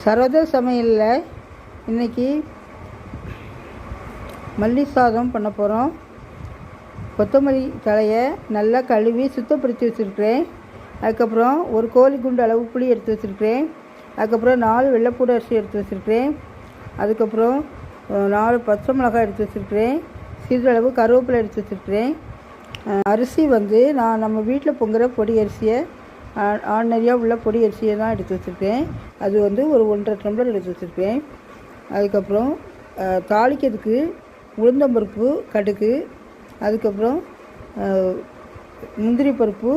சரோஜா சமையலில் இன்றைக்கி மல்லி சாதம் பண்ண போகிறோம். கொத்தமல்லி தலையை நல்லா கழுவி சுத்தப்படுத்தி வச்சுருக்கிறேன். அதுக்கப்புறம் ஒரு கோழி குண்டு அளவு புளி எடுத்து வச்சுருக்கிறேன். அதுக்கப்புறம் 4 வெள்ளைப்பூடு அரிசி எடுத்து வச்சுருக்கிறேன். அதுக்கப்புறம் 4 பச்சை மிளகாய் எடுத்து வச்சுருக்கிறேன். சிறிதளவு கருவேப்பிலை எடுத்து வச்சுருக்கிறேன். அரிசி நான் நம்ம வீட்டில் பொங்குகிற பொடி அரிசியை ஆர்டினரியாக உள்ள பொடி அரிசியை தான் எடுத்து வச்சுருக்கேன். அது ஒரு 1.5 டம்ளர் எடுத்து வச்சுருக்கேன். அதுக்கப்புறம் தாளிக்கிறதுக்கு உளுந்தம்பருப்பு, கடுகு, அதுக்கப்புறம் முந்திரி பருப்பு,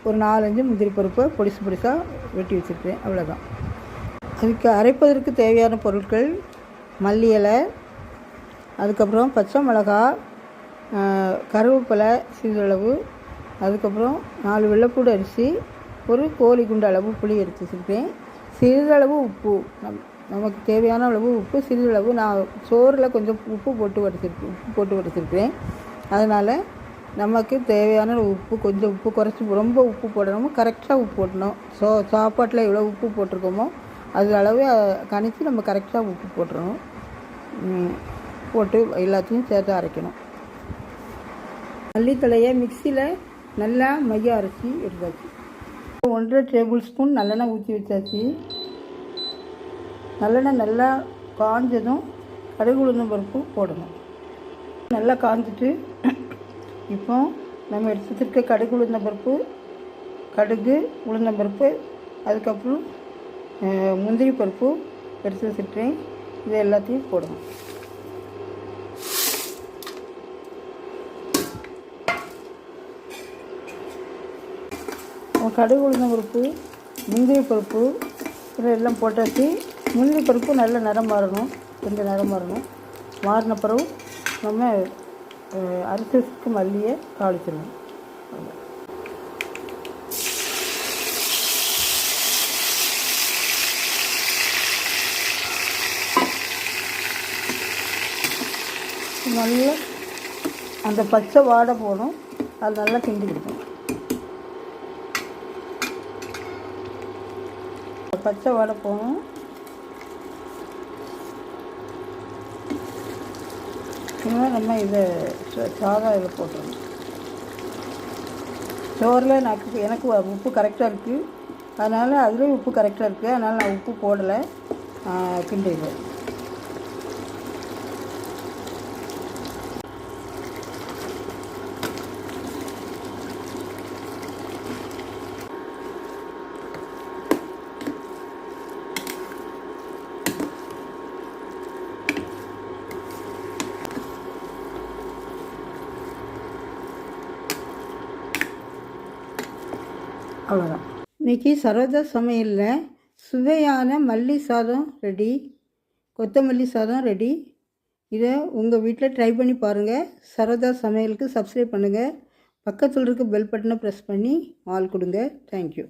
ஒரு 4-5 முந்திரி பருப்பை பொடிசாக வெட்டி வச்சுருக்கேன். அவ்வளோதான். அதுக்கு அரைப்பதற்கு தேவையான பொருட்கள்: மல்லி இலை, அதுக்கப்புறம் பச்சை மிளகாய், கருவேப்பிலை சிறிதளவு, அதுக்கப்புறம் 4 வெள்ளைப்பூடு அரிசி, ஒரு கோழி குண்டு அளவு புளி எடுத்து வச்சுருக்கேன். சிறிதளவு உப்பு, நமக்கு தேவையான அளவு உப்பு, சிறிதளவு நான் சோறில் கொஞ்சம் உப்பு போட்டு வடிச்சிருக்கிறேன். அதனால் நமக்கு தேவையான உப்பு, கொஞ்சம் உப்பு குறைச்சி, ரொம்ப உப்பு போடணும், கரெக்டாக உப்பு போடணும். சாப்பாட்டில் எவ்வளோ உப்பு போட்டிருக்கோமோ அது அளவு கணித்து நம்ம கரெக்டாக உப்பு போட்டுறணும். போட்டு எல்லாத்தையும் சேர்த்து அரைக்கணும். மல்லித்தலையை மிக்சியில் நல்லா மைய அரைச்சி எடுத்தாச்சு. 1.5 டேபிள் ஸ்பூன் நல்லெண்ணெய் ஊற்றி வச்சாச்சு. நல்லெண்ணெய் நல்லா காஞ்சதும் கடுகு உளுந்தம் பருப்பு போடணும். நல்லா காஞ்சிட்டு இப்போ நம்ம எடுத்து வச்சுருக்க கடுகு உளுந்தம் பருப்பு, அதுக்கப்புறம் முந்திரி பருப்பு எடுத்து வச்சுருக்கேன். இது எல்லாத்தையும் போடணும். கடுகு உளுந்தம் பருப்பு, முந்திரி பருப்பு இதெல்லாம் போட்டாச்சு. முந்திரி பருப்பு நல்ல நிறம் மாறணும், கொஞ்சம் நிறம் மாறணும். மாறின பிறகு நம்ம அரிசி வச்சுக்கு மல்லியை தாளிச்சிடணும். நல்லா அந்த பச்சை வாடை போகணும். அது நல்லா கிண்டி கொடுக்கணும். பச்சை வாடை போகணும். இனிமேல் நம்ம இதை சாதம் இதில் போட்டுடணும். சோறில் எனக்கு உப்பு கரெக்டாக இருக்குது. அதனால் அதுலேயும் உப்பு கரெக்டாக இருக்குது. அதனால் நான் உப்பு போடலை, கிண்டிடுவேன். அவ்வளோதான். இன்றைக்கி சரோஜா சமையலில் சுவையான மல்லி சாதம் ரெடி, கொத்தமல்லி சாதம் ரெடி. இதை உங்கள் வீட்டில் ட்ரை பண்ணி பாருங்கள். சரோஜா சமையலுக்கு சப்ஸ்கிரைப் பண்ணுங்கள். பக்கத்தில் இருக்க பெல் பட்டனை ப்ரெஸ் பண்ணி ஆல் கொடுங்க. தேங்க்யூ.